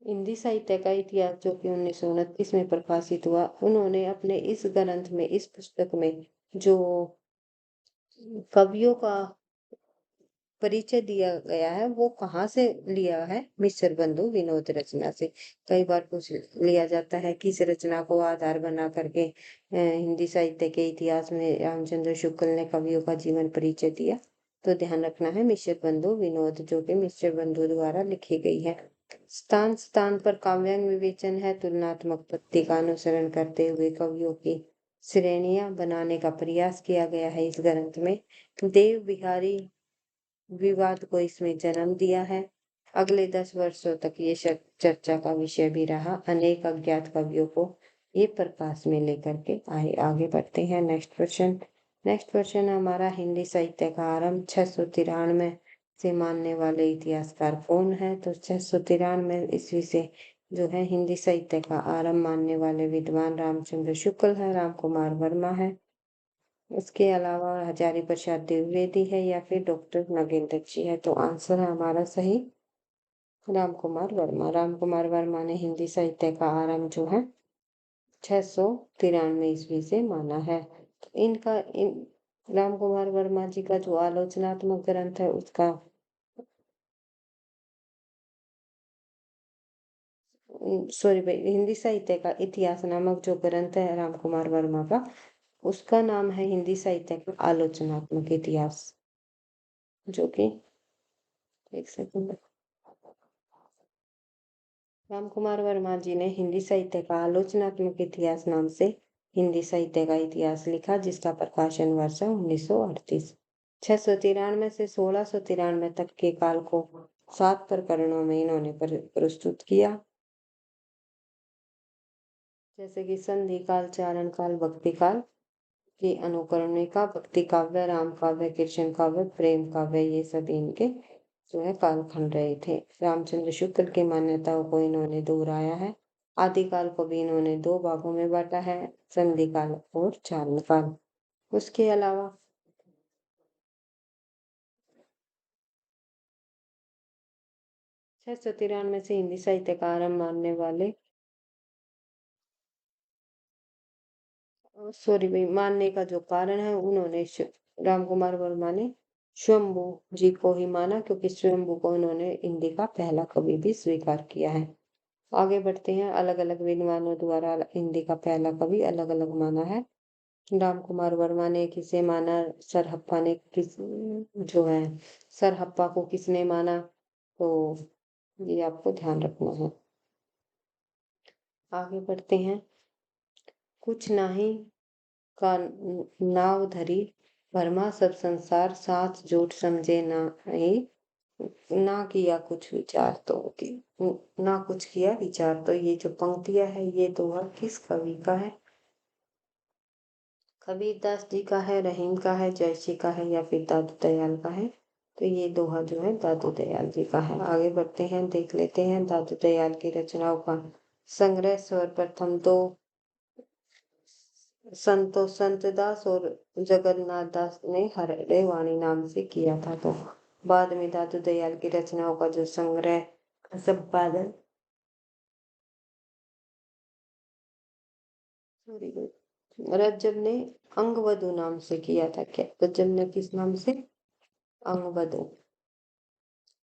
हिंदी साहित्य का इतिहास जो कि 1929 में प्रकाशित हुआ, उन्होंने अपने इस ग्रंथ में, इस पुस्तक में जो कवियों का परिचय दिया गया है वो कहाँ से लिया है? मिश्र बंधु विनोद रचना से। कई बार पूछ लिया जाता है कि इस रचना को आधार बना करके हिंदी साहित्य के इतिहास में रामचंद्र शुक्ल ने कवियों का जीवन परिचय दिया। तो ध्यान रखना है मिश्र बंधु विनोद जो कि मिश्र बंधु द्वारा लिखी गई है। स्थान स्थान पर काव्यांग विवेचन है। तुलनात्मक पद्धति का अनुसरण करते हुए कवियों की श्रेणियां बनाने का प्रयास किया गया है इस ग्रंथ में। देव बिहारी विवाद को इसमें जन्म दिया है। अगले 10 वर्षों तक ये चर्चा का विषय भी रहा। अनेक अज्ञात कवियों को ये प्रकाश में लेकर के आए। आगे बढ़ते हैं। नेक्स्ट क्वेश्चन हमारा हिंदी साहित्य का आरंभ 693 से मानने वाले इतिहासकार कौन है? तो 693 ईस्वी से जो है हिंदी साहित्य का आरंभ मानने वाले विद्वान रामचंद्र शुक्ल है, राम कुमार वर्मा है। इसके अलावा हजारी प्रसाद द्विवेदी है या फिर डॉक्टर नगेंद्र जी है। तो आंसर है हमारा सही राम कुमार वर्मा। राम कुमार वर्मा ने हिंदी साहित्य का आरंभ जो है 693 ईस्वी से माना है। तो राम कुमार वर्मा जी का जो आलोचनात्मक ग्रंथ है उसका सॉरी भाई, हिंदी साहित्य का इतिहास नामक जो ग्रंथ है राम कुमार वर्मा का, उसका नाम है हिंदी साहित्य का आलोचनात्मक इतिहास, जो कि एक सेकंड, राम कुमार वर्मा जी ने हिंदी साहित्य का आलोचनात्मक इतिहास नाम से हिंदी साहित्य का इतिहास लिखा, जिसका प्रकाशन वर्ष है 1938। 693 से 1693 तक के काल को 7 प्रकरणों में इन्होंने प्रस्तुत किया, जैसे कि संधि काल, चारण काल, भक्ति काल की अनुकरणिका, भक्ति काव्य, राम काव्य, कृष्ण काव्य, प्रेम काव्य, ये सभी इनके जो है कालखंड रहे थे। रामचंद्र शुक्ल की मान्यताओं को इन्होंने दोहराया है। आदिकाल को भी इन्होंने 2 भागों में बांटा है, संधि काल और चारण काल। उसके अलावा 693 से हिंदी साहित्य का आरंभ मानने वाले सॉरी भाई, मानने का जो कारण है, उन्होंने राम कुमार वर्मा ने स्वयंभू जी को ही माना, क्योंकि स्वयंभू को उन्होंने हिंदी का पहला कवि भी स्वीकार किया है। आगे बढ़ते हैं। अलग अलग विद्वानों द्वारा हिंदी का पहला कवि अलग अलग माना है। राम कुमार वर्मा ने किसे माना, सरहप्पा ने किस जो है सरहप्पा को किसने माना, तो ये आपको ध्यान रखना है। आगे बढ़ते हैं। कुछ नाही का नाव धरी वर्मा सब संसार, साथ जोट समझे ना किया कुछ विचार तो ना कुछ किया विचार। तो ये जो पंक्तियां है, ये दोहा किस कवि का है? कबीरदास जी का है, रहीम का है, जयसी का है या फिर दादू दयाल का है? तो ये दोहा जो है दादू दयाल जी का है। आगे बढ़ते हैं, देख लेते हैं दादू दयाल की रचनाओं का संग्रह। सर्वप्रथम तो संत दास और जगन्नाथ दास ने हरड़े वाणी नाम से किया था। तो बाद में दादू दयाल की रचनाओं का जो संग्रह संपादन रज्जब ने अंगवधु नाम से किया था। क्या रज्जब ने किस नाम से? अंगवधु।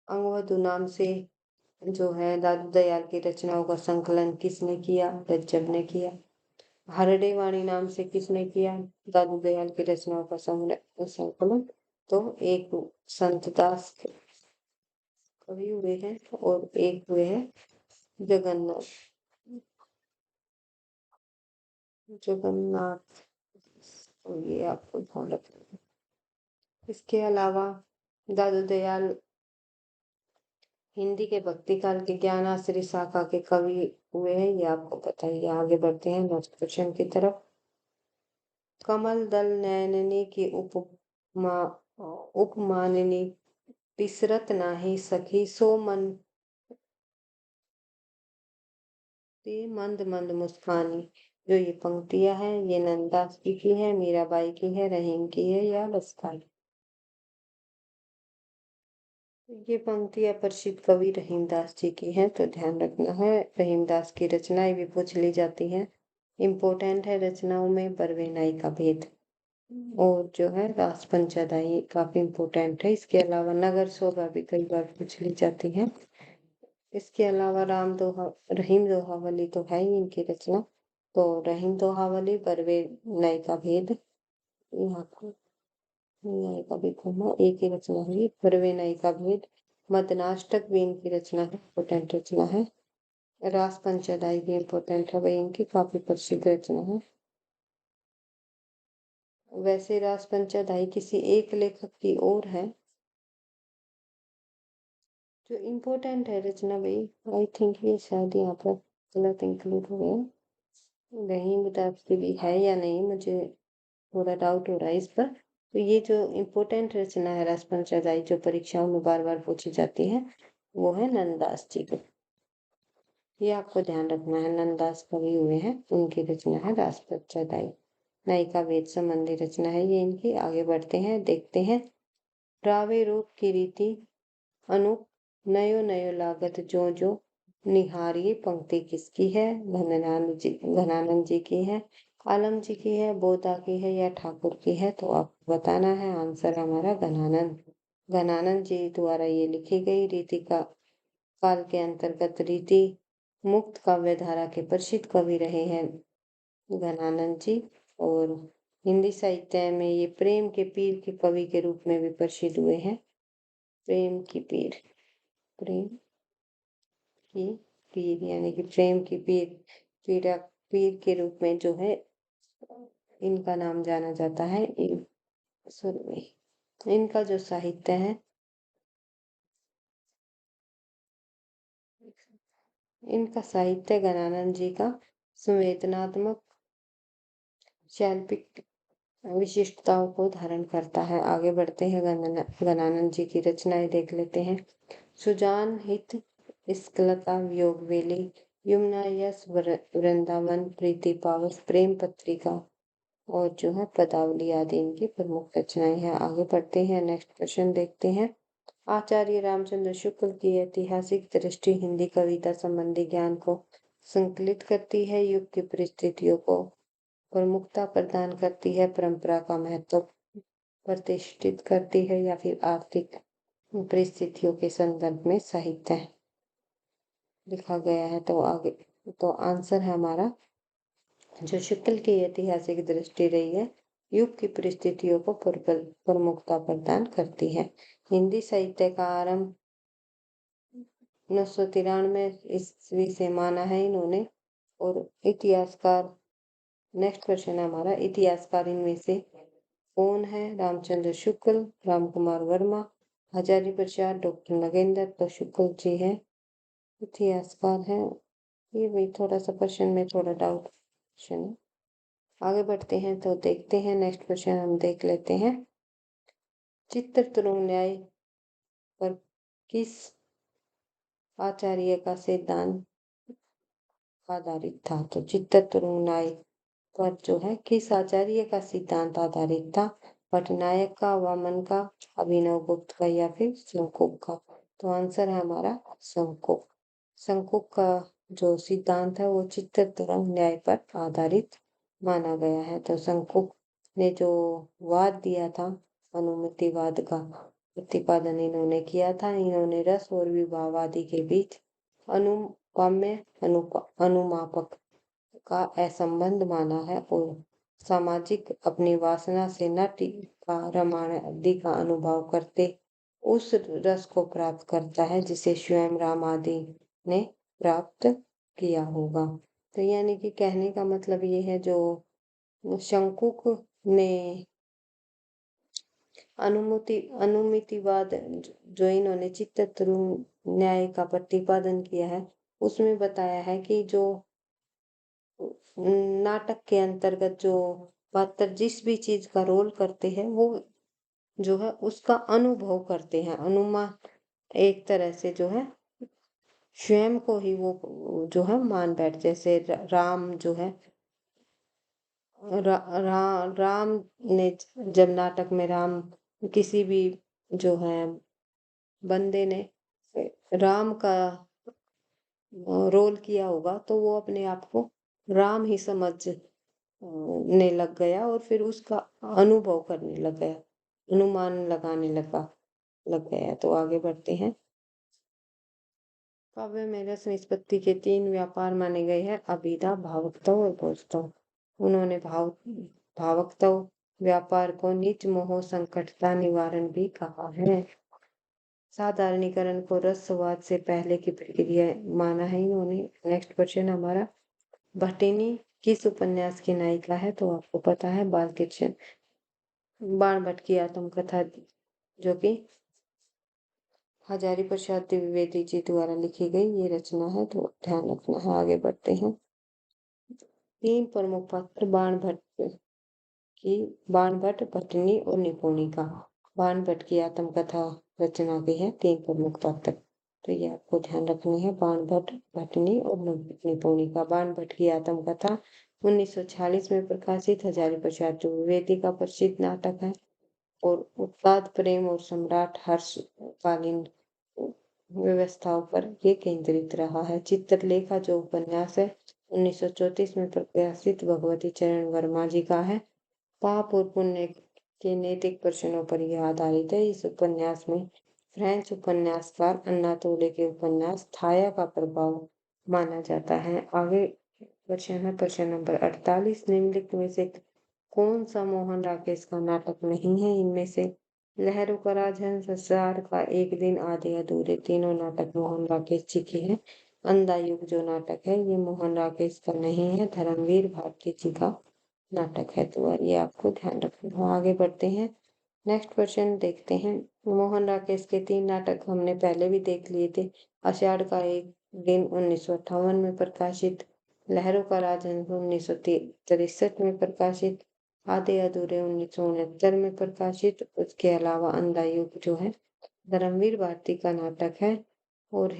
अंगवधु नाम से जो है दादू दयाल की रचनाओं का संकलन किसने किया? रज्जब ने किया। हरड़े वाणी नाम से किसने किया दादू दयाल की रचनाओं का संकलन? तो एक संतदास कवि हुए हैं और एक हुए हैं जगन्नाथ जगन्नाथ। तो ये आपको ध्यान रखना है। इसके अलावा दादू दयाल हिंदी के भक्ति काल के ज्ञानाश्री शाखा के कवि हुए हैं, ये आपको पता ही है। आगे बढ़ते हैं नेक्स्ट क्वेश्चन की तरफ। कमल दल नयननी की उपमानिनी बिसरत नाही सखी, सो मन ते मंद मंद मुस्कानी। जो ये पंक्तियां हैं, ये नंदास जी की है, मीराबाई की है, रहीम की है या लस्का की? ये पंक्तियां प्रसिद्ध कवि रहीमदास जी की हैं, तो ध्यान रखना है। रहीमदास की रचनाएं भी पूछ ली जाती हैं। इम्पोर्टेंट है रचनाओं में बरवेनाई का भेद और जो है रास पंचदाई काफी इम्पोर्टेंट है। इसके अलावा नगर शोभा भी कई बार पूछ ली जाती है। इसके अलावा राम दोहा रहीम दोहावली तो है ही इनकी रचना। तो रहीम दोहावली, बरवेनाई का भेद, यहाँ को न्याय का भी खोना एक ही रचना हुई। बरवेनाई का भेद, मदनाष्टक भी इनकी रचना है, इम्पोर्टेंट रचना है। रास पंचदाई भी इम्पोर्टेंट है, वही इनकी काफी प्रसिद्ध रचना है। वैसे रास पंचदाई किसी एक लेखक की और है जो इम्पोर्टेंट है रचना भाई। आई थिंक ये शायद यहाँ पर गलत इंक्लूड हो गया। रहीम दास की भी है या नहीं, मुझे थोड़ा डाउट हो रहा है इस पर। तो ये जो इम्पोर्टेंट रचना है रास पंचदाई, जो परीक्षाओं में बार बार पूछी जाती है, वो है नंददास जी की। ये आपको ध्यान रखना है। नंददास कवि हुए हैं, उनकी रचना है रासपंचदाई। नायिका वेद संबंधी रचना है ये इनकी। आगे बढ़ते हैं, देखते हैं। रावे रूप की रीति अनूप, नयो नयो लागत जो जो, निहारिये पंक्ति किसकी है? घनानंद जी की है, आलम जी की है, बोधा की है या ठाकुर की है? तो आपको बताना है। आंसर हमारा घनानंद जी द्वारा ये लिखी गई रीति का काल के अंतर्गत रीति मुक्त काव्य धारा के प्रसिद्ध कवि रहे हैं घनानंद जी। और हिंदी साहित्य में ये प्रेम के पीर के कवि के रूप में भी प्रसिद्ध हुए हैं। प्रेम की पीर, प्रेम की पीर यानी कि प्रेम की पीर के रूप में जो है इनका नाम जाना जाता है। शुरू में इनका जो साहित्य है, इनका साहित्य घनानंद जी का संवेदनात्मक शैल्पिक विशिष्टताओं को धारण करता है। आगे बढ़ते हैं, घनानंद जी की रचनाएं देख लेते हैं। सुजान हित स्खलता वियोग वेली, यमुना यस वृंदावन प्रीति पावस, प्रेम पत्रिका और जो है पदावली आदि इनकी प्रमुख रचनाएं हैं। आगे बढ़ते हैं, नेक्स्ट क्वेश्चन देखते हैं। आचार्य रामचंद्र शुक्ल की ऐतिहासिक दृष्टि हिंदी कविता संबंधी ज्ञान को संकलित करती है, युग की परिस्थितियों को प्रमुखता प्रदान करती है, परंपरा का महत्व प्रतिष्ठित करती है या फिर आर्थिक परिस्थितियों के संदर्भ में साहित्य लिखा गया है? तो आगे तो आंसर है हमारा जो शुक्ल की ऐतिहासिक दृष्टि रही है, युग की परिस्थितियों को प्रमुखता प्रदान करती है। हिंदी साहित्य का आरंभ 993 ईस्वी से माना है इन्होंने। और इतिहासकार, नेक्स्ट क्वेश्चन है हमारा, इतिहासकार इनमें से कौन है? रामचंद्र शुक्ल, राम कुमार वर्मा, हजारी प्रसाद, डॉक्टर नगेंद्र। तो शुक्ल जी है इतिहासकार है। ये भी थोड़ा सा क्वेश्चन में थोड़ा डाउट क्वेश्चन है। आगे बढ़ते हैं तो देखते हैं, नेक्स्ट क्वेश्चन हम देख लेते हैं। चित्र तुरुंग न्याय पर किस आचार्य का सिद्धांत आधारित था? तो चित्र तुरुंग न्याय पर जो है किस आचार्य का सिद्धांत आधारित था? पटनायक का, वामन का, अभिनव गुप्त का या फिर शंकुक का? तो आंसर है हमारा शंकुक। शंकुक का जो सिद्धांत है वो चित्त तुरंग न्याय पर आधारित माना गया है। तो शंकुक ने जो वाद दिया था, अनुमितिवाद का प्रतिपादन इन्होंने किया था। इन्होंने रस और विभावादि के बीच अनुपाम्य अनुमापक का असंबंध माना है और सामाजिक अपनी वासना से नट का रामायण आदि का अनुभव करते उस रस को प्राप्त करता है जिसे स्वयं राम आदि ने प्राप्त किया होगा। तो यानी कि कहने का मतलब ये है, जो शंकुक ने अनुमितिवाद जो इन्होंने चित्त न्याय का प्रतिपादन किया है, उसमें बताया है कि जो नाटक के अंतर्गत जो पात्र जिस भी चीज का रोल करते हैं वो जो है उसका अनुभव करते हैं। अनुमान एक तरह से जो है स्वयं को ही वो जो है मान बैठ, जैसे राम जो है राम ने जब नाटक में राम किसी भी जो है बंदे ने राम का रोल किया होगा तो वो अपने आप को राम ही समझने लग गया और फिर उसका अनुभव करने लग गया, अनुमान लगाने लग गया। तो आगे बढ़ते हैं। काव्य में रस निष्पत्ति के 3 व्यापार माने गए हैं, अभिधा, भावुकत्व और भोजत्व। उन्होंने भावुकत्व व्यापार को नीच मोह संकटता निवारण भी कहा है। साधारणीकरण को रसवाद से पहले की प्रक्रिया माना है इन्होंने। नेक्स्ट क्वेश्चन हमारा, भट्टिनी किस उपन्यास की नायिका है? तो आपको पता है बाल कृष्ण बाणभट्ट की आत्मकथा, जो कि हजारी प्रसाद द्विवेदी जी द्वारा लिखी गई ये रचना है। तो ध्यान रखना है। आगे बढ़ते हैं। 3 प्रमुख पात्र बाणभट्ट, भट्टिनी और निपुणिका। बाणभट्ट की आत्मकथा रचना के हैं 3 प्रमुख पात्र। तो ये आपको ध्यान रखनी है। बाणभट्ट भटनी और निपुणिका। बाणभट्ट की आत्मकथा 1946 में प्रकाशित हजारी प्रसाद द्विवेदी का प्रसिद्ध नाटक है। और उत्पाद प्रेम और सम्राट हर्षकालीन व्यवस्थाओं पर ये केंद्रित रहा है। चित्रलेखा जो उपन्यास है 1934 में प्रकाशित भगवती चरण वर्मा जी का है। पाप और पुण्य के नैतिक प्रश्नों पर यह आधारित है। इस उपन्यास में फ्रेंच उपन्यासकार अन्ना तोले के उपन्यास थाया का प्रभाव माना जाता है। आगे प्रश्न है प्रश्न नंबर 48। निम्नलिखित में से कौन सा मोहन राकेश का नाटक नहीं है? इनमें से लहरों का राजहंस, संसार का एक दिन, आधे अधूरे, तीनों नाटक मोहन राकेश जी के हैं। अंधा युग जो नाटक है ये मोहन राकेश का नहीं है, धर्मवीर भारती जी का नाटक है। तो ये आपको ध्यान रखना है। आगे बढ़ते हैं। नेक्स्ट क्वेश्चन देखते हैं। मोहन राकेश के 3 नाटक हमने पहले भी देख लिए थे। आषाढ़ का एक दिन 1958 में प्रकाशित, लहरों का राजहंस 1963 में प्रकाशित, आधे अधूरे 1969 में प्रकाशित। उसके अलावा अंधा युग जो है धर्मवीर भारती का नाटक है। और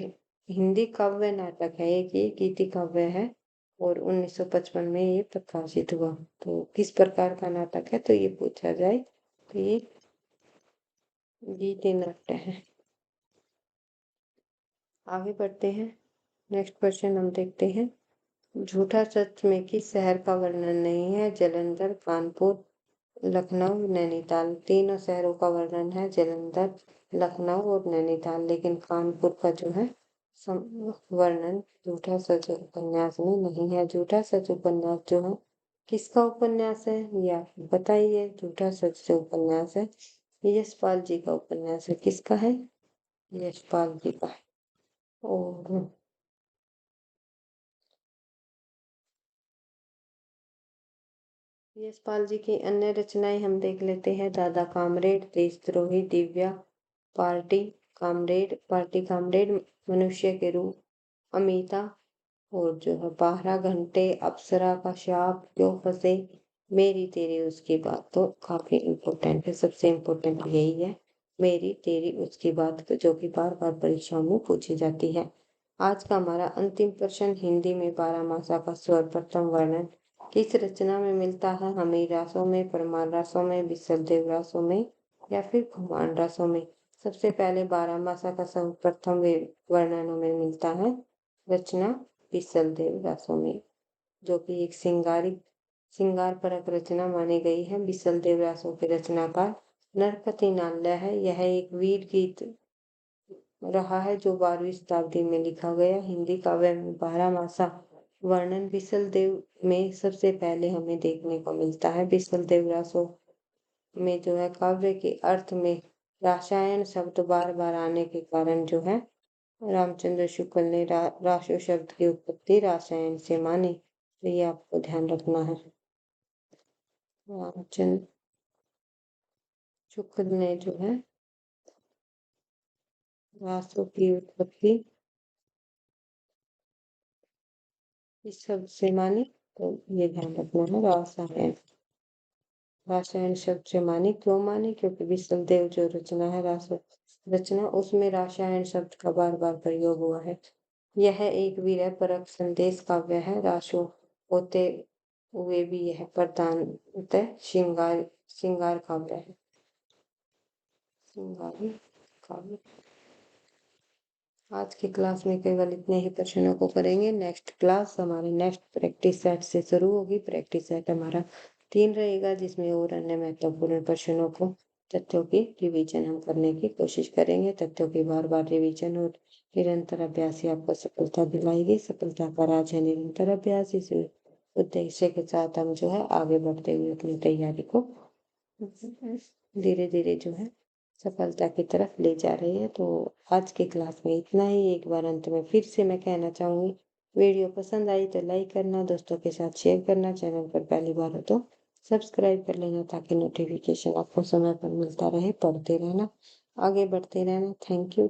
हिंदी काव्य नाटक है, एक ये गीति काव्य है और 1955 में ये प्रकाशित हुआ। तो किस प्रकार का नाटक है तो ये पूछा जाए तो ये गीति नाट्य है। आगे बढ़ते हैं। नेक्स्ट क्वेश्चन हम देखते हैं। झूठा सच में किस शहर का वर्णन नहीं है? जलंधर, कानपुर, लखनऊ, नैनीताल। तीनों शहरों का वर्णन है, जलंधर, लखनऊ और नैनीताल। लेकिन कानपुर का जो है वर्णन झूठा सच उपन्यास में नहीं है। झूठा सच उपन्यास जो है किसका उपन्यास है ये आप बताइए। झूठा सच जो उपन्यास है यशपाल जी का उपन्यास है। किसका है? यशपाल जी का है। और यशपाल जी की अन्य रचनाएं हम देख लेते हैं। दादा कामरेड, देशद्रोही, दिव्या, पार्टी कामरेड, मनुष्य के रूप, अमिता और जो है 12 घंटे, अप्सरा का शाप, क्यों फंसे, मेरी तेरी उसकी बात। तो काफी इम्पोर्टेंट है, सबसे इम्पोर्टेंट यही है, मेरी तेरी उसकी बात, जो कि बार बार परीक्षाओं में पूछी जाती है। आज का हमारा अंतिम प्रश्न, हिंदी में 12 मासा का सर्वप्रथम वर्णन किस रचना में मिलता है? हमीर रासों में, परमार रासों में, बिसल देव रासों में या फिर घुमान रासों में? सबसे पहले 12 मासा का सर्वप्रथम वर्णनों में मिलता है रचना बिसल देव रासों में, जो कि एक श्रृंगार परक रचना मानी गई है। बिसल देव रासों के रचनाकार नरपति नाल्य है। यह एक वीर गीत रहा है जो 12वीं शताब्दी में लिखा गया। हिंदी काव्य में 12 मासा वर्णन बिसल देव में सबसे पहले हमें देखने को मिलता है। बिसल देव रासों में जो है काव्य के अर्थ में रासायन शब्द बार बार आने के कारण जो है रामचंद्र शुक्ल ने रासो शब्द की उत्पत्ति रासायन से मानी। तो ये आपको ध्यान रखना है। रामचंद्र शुक्ल ने जो है रासो की उत्पत्ति इस शब्द से मानी। तो ये ध्यान रखना है, रासायन शब्द से मानी। क्यों मानी? क्योंकि विसल देव जो रचना है रचना उसमें रासायन शब्द का बार बार प्रयोग हुआ है। यह एक विरह परक संदेश काव्य है। रासो होते हुए भी यह प्रधानतः श्रृंगार काव्य है। श्रृंगारी काव्य। आज की क्लास में केवल इतने ही प्रश्नों को करेंगे। नेक्स्ट क्लास हमारे नेक्स्ट प्रैक्टिस सेट से शुरू होगी। प्रैक्टिस सेट हमारा 3 रहेगा, जिसमें और अन्य महत्वपूर्ण प्रश्नों को तथ्यों की रिवीजन हम करने की कोशिश करेंगे। तथ्यों की बार बार रिवीजन और निरंतर अभ्यास ही आपको सफलता दिलाएगी। सफलता का राज है निरंतर अभ्यास। इस उद्देश्य के साथ हम जो है आगे बढ़ते हुए अपनी तैयारी को धीरे धीरे जो है सफलता की तरफ ले जा रही है। तो आज की क्लास में इतना ही। एक बार अंत में फिर से मैं कहना चाहूंगी, वीडियो पसंद आई तो लाइक करना, दोस्तों के साथ शेयर करना, चैनल पर पहली बार हो तो सब्सक्राइब कर लेना ताकि नोटिफिकेशन आपको समय पर मिलता रहे। पढ़ते रहना, आगे बढ़ते रहना। Thank you.